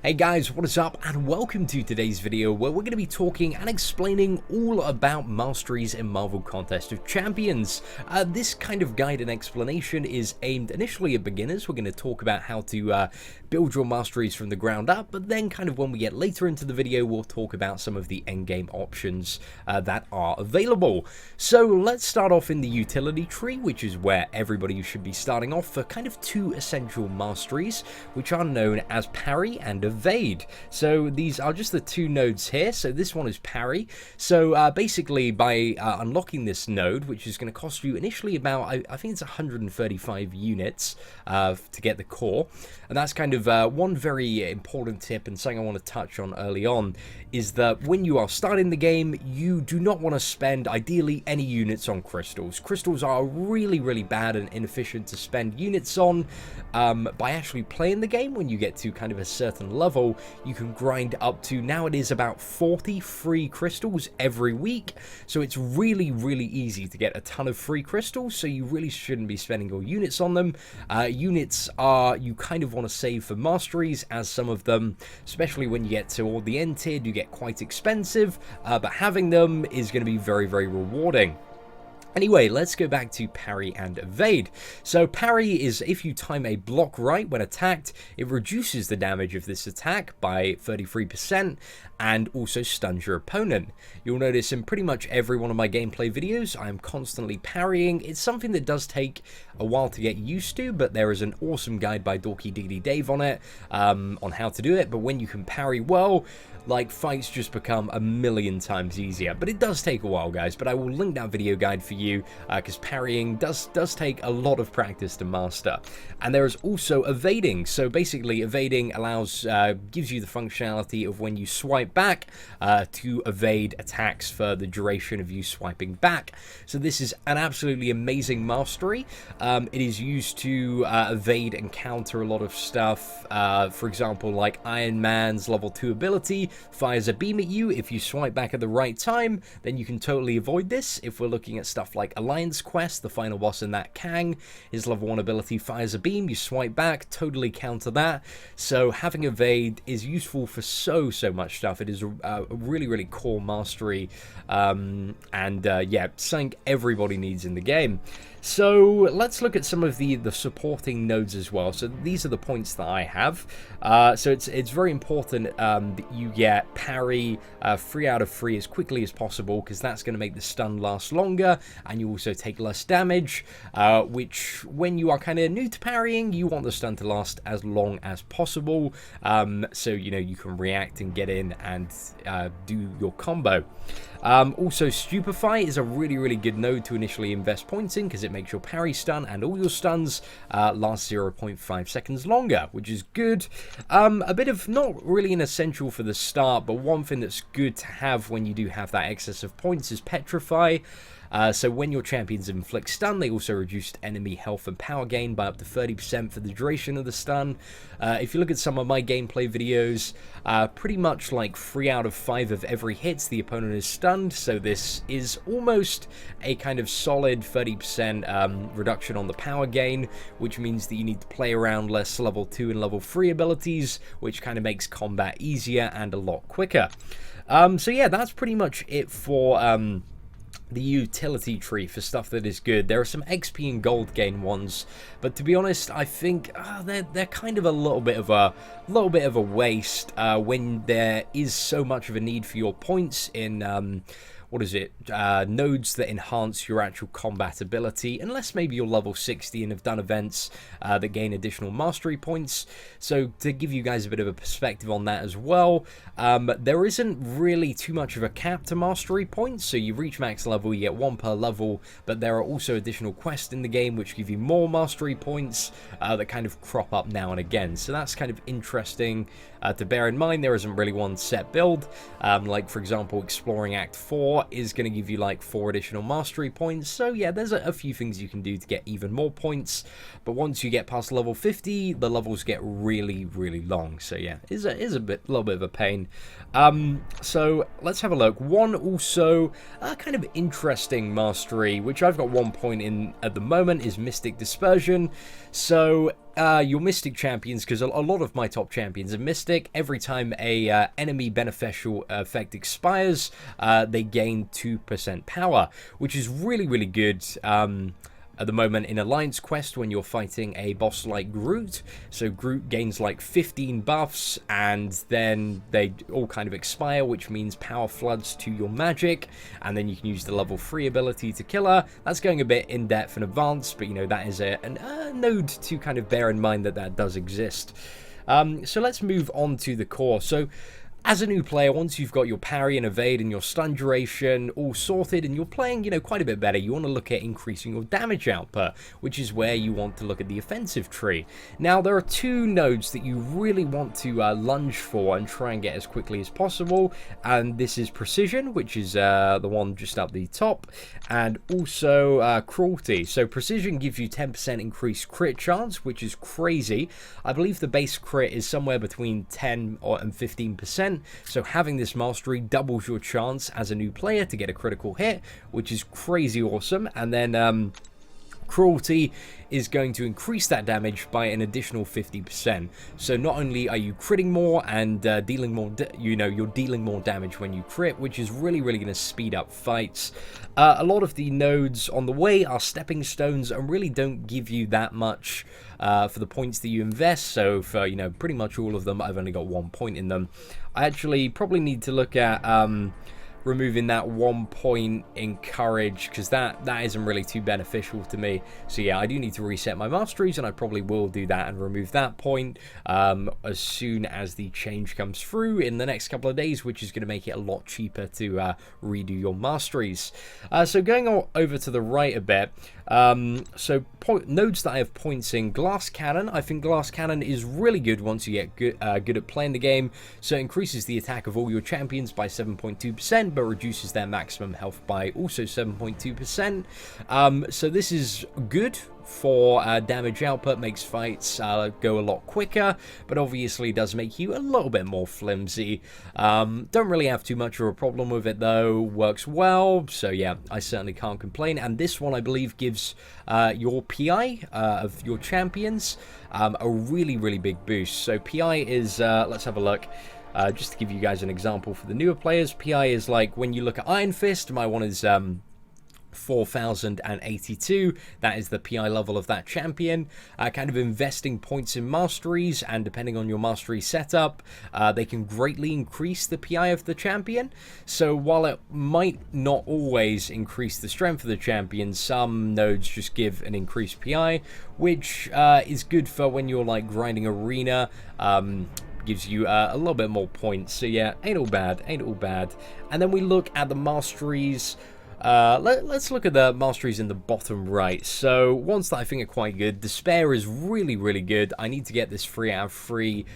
Hey guys, what is up and welcome to today's video where we're going to be talking and explaining all about masteries in Marvel Contest of Champions. This kind of guide and explanation is aimed initially at beginners. We're going to talk about how to build your masteries from the ground up, but then kind of when we get later into the video, we'll talk about some of the endgame options that are available. So let's start off in the utility tree, which is where everybody should be starting off for kind of two essential masteries, which are known as parry and evade. So these are just the two nodes here. So this one is parry. So basically by unlocking this node, which is going to cost you initially about, I think it's 135 units to get the core. And that's kind of one very important tip and something I want to touch on early on is that when you are starting the game, you do not want to spend ideally any units on crystals. Crystals are really bad and inefficient to spend units on. By actually playing the game, when you get to kind of a certain level, you can grind up to, now it is about 40 free crystals every week. So it's really easy to get a ton of free crystals, so you really shouldn't be spending your units on them. Units are, you kind of want to save for masteries, as some of them, especially when you get to all the end tier, do get quite expensive, but having them is going to be very rewarding. Anyway, let's go back to parry and evade. So parry is if you time a block right when attacked, it reduces the damage of this attack by 33% and also stuns your opponent. You'll notice in pretty much every one of my gameplay videos, I am constantly parrying. It's something that does take a while to get used to, but there is an awesome guide by Dorky Diggity Dave on it, on how to do it. But when you can parry well, like, fights just become a million times easier. But it does take a while, guys, but I will link that video guide for you, because parrying does take a lot of practice to master. And there is also evading. So basically evading allows, gives you the functionality of when you swipe back to evade attacks for the duration of you swiping back. So this is an absolutely amazing mastery. It is used to evade and counter a lot of stuff. For example, like Iron Man's level 2 ability fires a beam at you. If you swipe back at the right time, then you can totally avoid this. If we're looking at stuff like Alliance Quest, the final boss in that, Kang, his level 1 ability fires a beam, you swipe back, totally counter that. So having evade is useful for so much stuff. It is a really core mastery, yeah, something everybody needs in the game. So let's look at some of the supporting nodes as well. So these are the points that I have. So it's very important that you get parry 3 out of 3 as quickly as possible, because that's going to make the stun last longer, and you also take less damage, which when you are kind of new to parrying, you want the stun to last as long as possible, so you know you can react and get in and do your combo. Also, Stupefy is a really good node to initially invest points in, because it makes your parry stun and all your stuns last 0.5 seconds longer, which is good. A bit of, not really an essential for the start, but one thing that's good to have when you do have that excess of points is Petrify. So when your champions inflict stun, they also reduce enemy health and power gain by up to 30% for the duration of the stun. If you look at some of my gameplay videos, pretty much like 3 out of 5 of every hit, the opponent is stunned. So this is almost a kind of solid 30% reduction on the power gain, which means that you need to play around less level 2 and level 3 abilities, which kind of makes combat easier and a lot quicker. So yeah, that's pretty much it for the utility tree for stuff that is good. There are some XP and gold gain ones, but to be honest, I think they're kind of a little bit of a waste when there is so much of a need for your points in what is it? Nodes that enhance your actual combat ability, unless maybe you're level 60 and have done events that gain additional mastery points. So to give you guys a bit of a perspective on that as well, there isn't really too much of a cap to mastery points. So you reach max level, you get 1 per level, but there are also additional quests in the game which give you more mastery points that kind of crop up now and again. So that's kind of interesting to bear in mind. There isn't really one set build. Like for example, Exploring Act 4 is going to give you like 4 additional mastery points. So yeah, there's a few things you can do to get even more points. But once you get past level 50, the levels get really long. So yeah, it is a little bit of a pain. So let's have a look. One also kind of interesting mastery, which I've got 1 point in at the moment, is Mystic Dispersion. So your Mystic champions, because a lot of my top champions are Mystic. Every time a enemy beneficial effect expires, they gain 2% power, which is really, really good. At the moment in Alliance Quest when you're fighting a boss like Groot. So Groot gains like 15 buffs and then they all kind of expire, which means power floods to your magic, and then you can use the level 3 ability to kill her. That's going a bit in depth and advanced, but you know, that is a node to kind of bear in mind that does exist. So let's move on to the core. So as a new player, once you've got your parry and evade and your stun duration all sorted and you're playing, you know, quite a bit better, you want to look at increasing your damage output, which is where you want to look at the offensive tree. Now, there are two nodes that you really want to lunge for and try and get as quickly as possible, and this is precision, which is the one just up the top, and also cruelty. So precision gives you 10% increased crit chance, which is crazy. I believe the base crit is somewhere between 10 and 15%. So having this mastery doubles your chance as a new player to get a critical hit, which is crazy awesome. And then cruelty is going to increase that damage by an additional 50%. So not only are you critting more and dealing more, you're dealing more damage when you crit, which is really, really going to speed up fights. A lot of the nodes on the way are stepping stones and really don't give you that much for the points that you invest. So for, you know, pretty much all of them, I've only got 1 point in them. I actually probably need to look at removing that 1 point in courage, because that isn't really too beneficial to me. So yeah, I do need to reset my masteries, and I probably will do that and remove that point as soon as the change comes through in the next couple of days, which is going to make it a lot cheaper to redo your masteries. So going over to the right a bit, nodes that I have points in: Glass Cannon. I think Glass Cannon is really good once you get good at playing the game. So it increases the attack of all your champions by 7.2%, but reduces their maximum health by also 7.2%. So this is good for damage output, makes fights go a lot quicker, but obviously does make you a little bit more flimsy. Don't really have too much of a problem with it though, works well, so yeah, I certainly can't complain. And this one I believe gives your PI of your champions a really, really big boost. So PI is, let's have a look. Just to give you guys an example for the newer players, PI is like when you look at Iron Fist, my one is 4082. That is the PI level of that champion. Kind of investing points in masteries, and depending on your mastery setup, they can greatly increase the PI of the champion. So while it might not always increase the strength of the champion, some nodes just give an increased PI, which is good for when you're like grinding arena. Gives you a little bit more points. So yeah, ain't all bad, ain't all bad. And then we look at the masteries. Let's look at the masteries in the bottom right. So ones that I think are quite good. Despair is really, really good. I need to get this 3 out of 3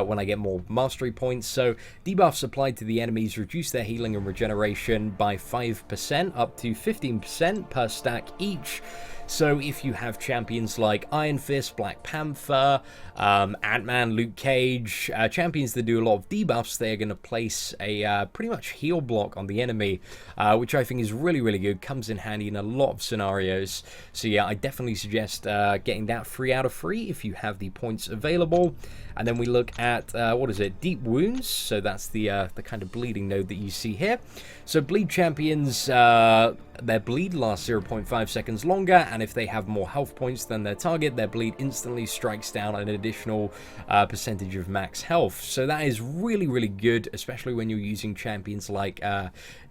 when I get more mastery points. So debuffs applied to the enemies reduce their healing and regeneration by 5% up to 15% per stack each. So if you have champions like Iron Fist, Black Panther, Ant-Man, Luke Cage, champions that do a lot of debuffs, they're going to place a pretty much heal block on the enemy, which I think is really, really good. Comes in handy in a lot of scenarios. So yeah, I definitely suggest getting that 3 out of 3 if you have the points available. And then we look at, what is it, Deep Wounds. So that's the kind of bleeding node that you see here. So bleed champions, their bleed lasts 0.5 seconds longer, and if they have more health points than their target, their bleed instantly strikes down an additional percentage of max health. So that is really, really good, especially when you're using champions like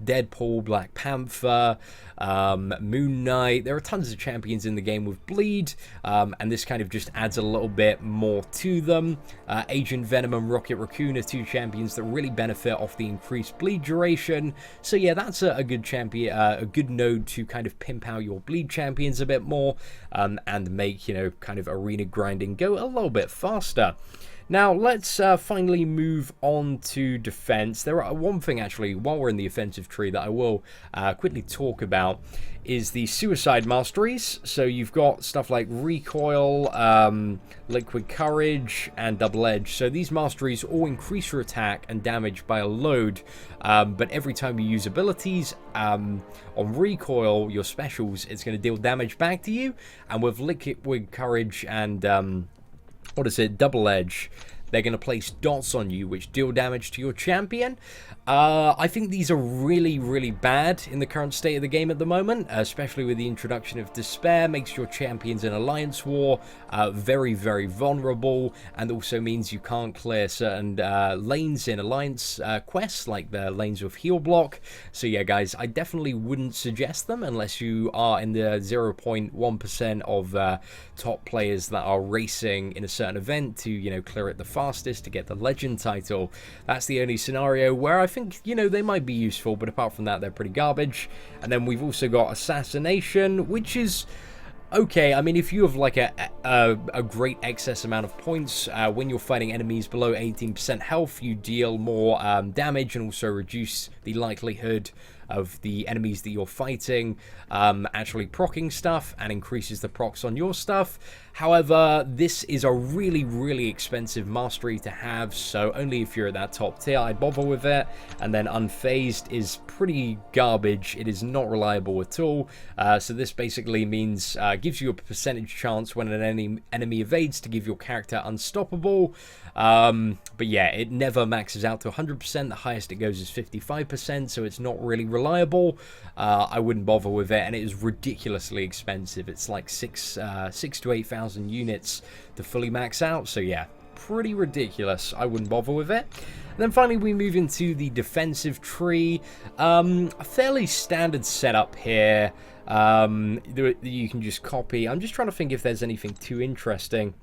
Deadpool, Black Panther, Moon Knight. There are tons of champions in the game with bleed, and this kind of just adds a little bit more to them. Agent Venom and Rocket Raccoon are 2 champions that really benefit off the increased bleed duration. So yeah, that's a good champion, a good node to kind of pimp out your bleed champions a bit more, and make, you know, kind of arena grinding go a little bit faster. Now, let's finally move on to defense. There are one thing, actually, while we're in the offensive tree that I will quickly talk about is the suicide masteries. So you've got stuff like recoil, liquid courage, and double edge. So these masteries all increase your attack and damage by a load, but every time you use abilities, on recoil, your specials, it's going to deal damage back to you, and with liquid courage and what is it, double edge. They're going to place dots on you, which deal damage to your champion. I think these are really, really bad in the current state of the game at the moment, especially with the introduction of Despair. Makes your champions in Alliance War very, very vulnerable, and also means you can't clear certain lanes in Alliance quests, like the lanes with heal block. So yeah, guys, I definitely wouldn't suggest them unless you are in the 0.1% of top players that are racing in a certain event to, you know, clear it the fastest to get the legend title. That's the only scenario where I think, you know, they might be useful, but apart from that, they're pretty garbage. And then we've also got Assassination, which is okay. I mean, if you have like a great excess amount of points, when you're fighting enemies below 18% health, you deal more damage and also reduce the likelihood of the enemies that you're fighting actually proccing stuff, and increases the procs on your stuff. However, this is a really, really expensive mastery to have, so only if you're at that top tier I'd bother with it. And then Unfazed is pretty garbage. It is not reliable at all. So this basically means gives you a percentage chance when an enemy evades to give your character unstoppable. But yeah, it never maxes out to 100%. The highest it goes is 55%, so it's not really reliable. I wouldn't bother with it, and it is ridiculously expensive. It's like 6,000 to 8,000 units to fully max out. So yeah, pretty ridiculous. I wouldn't bother with it. And then finally we move into the defensive tree. A fairly standard setup here. You can just copy. I'm just trying to think if there's anything too interesting.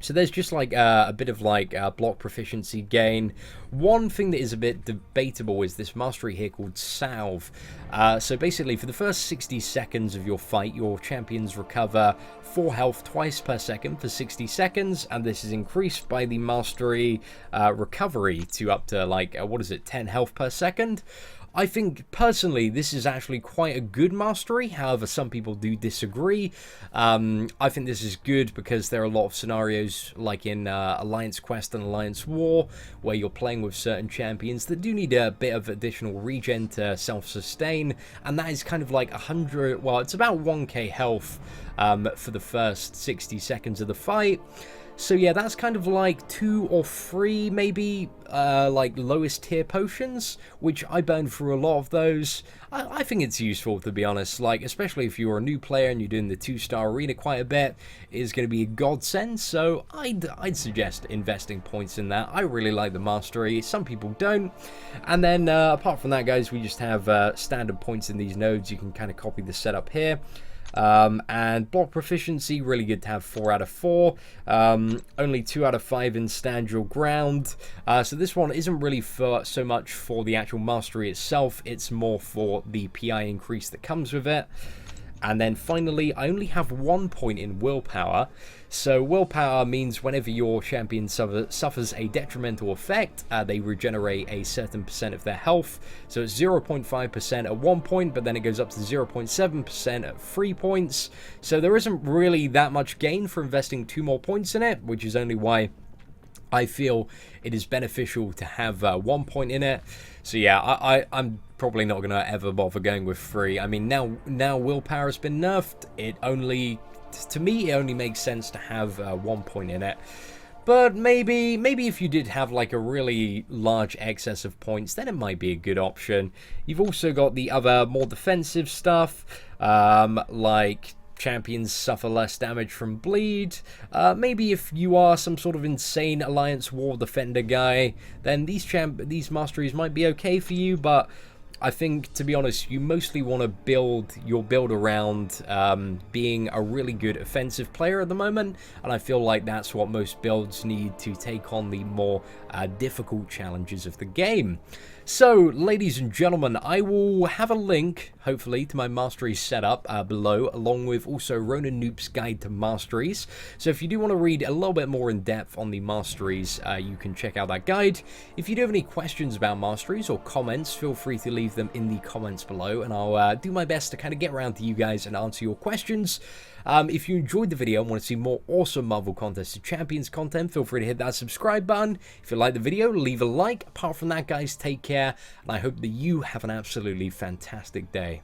So there's just like a bit of like block proficiency gain. One thing that is a bit debatable is this mastery here called Salve. So basically for the first 60 seconds of your fight, your champions recover 4 health twice per second for 60 seconds, and this is increased by the mastery recovery to up to like, 10 health per second. I think, personally, this is actually quite a good mastery. However, some people do disagree. I think this is good because there are a lot of scenarios, like in Alliance Quest and Alliance War, where you're playing with certain champions that do need a bit of additional regen to self-sustain, and that is kind of like 100, well, it's about 1k health for the first 60 seconds of the fight. So yeah, that's kind of like 2 or 3 maybe like lowest tier potions, which I burned through a lot of those. I think it's useful, to be honest, like especially if you're a new player and you're doing the 2-star arena quite a bit, it is going to be a godsend. So I'd suggest investing points in that. I really like the mastery, some people don't. And then apart from that, guys, we just have standard points in these nodes. You can kind of copy the setup here. And block proficiency, really good to have 4 out of 4. Only 2 out of 5 in stand your ground. So this one isn't really for so much for the actual mastery itself, it's more for the PI increase that comes with it. And then finally, I only have 1 point in Willpower. So Willpower means whenever your champion suffers a detrimental effect, they regenerate a certain percent of their health. So it's 0.5% at 1 point, but then it goes up to 0.7% at 3 points. So there isn't really that much gain for investing 2 more points in it, which is only why I feel it is beneficial to have 1 point in it. So yeah, I'm probably not going to ever bother going with 3. I mean, now Willpower has been nerfed. To me, it only makes sense to have 1 point in it. But maybe if you did have like a really large excess of points, then it might be a good option. You've also got the other more defensive stuff, like champions suffer less damage from bleed. Maybe if you are some sort of insane Alliance War defender guy, then these masteries might be okay for you, but I think, to be honest, you mostly want to build your build around being a really good offensive player at the moment, and I feel like that's what most builds need to take on the more difficult challenges of the game. So, ladies and gentlemen, I will have a link, hopefully, to my mastery setup below, along with also Ronan Noop's Guide to Masteries. So if you do want to read a little bit more in depth on the masteries, you can check out that guide. If you do have any questions about masteries or comments, feel free to leave them in the comments below, and I'll do my best to kind of get around to you guys and answer your questions. If you enjoyed the video and want to see more awesome Marvel Contest of Champions content, feel free to hit that subscribe button. If you like the video, leave a like. Apart from that, guys, take care, and I hope that you have an absolutely fantastic day.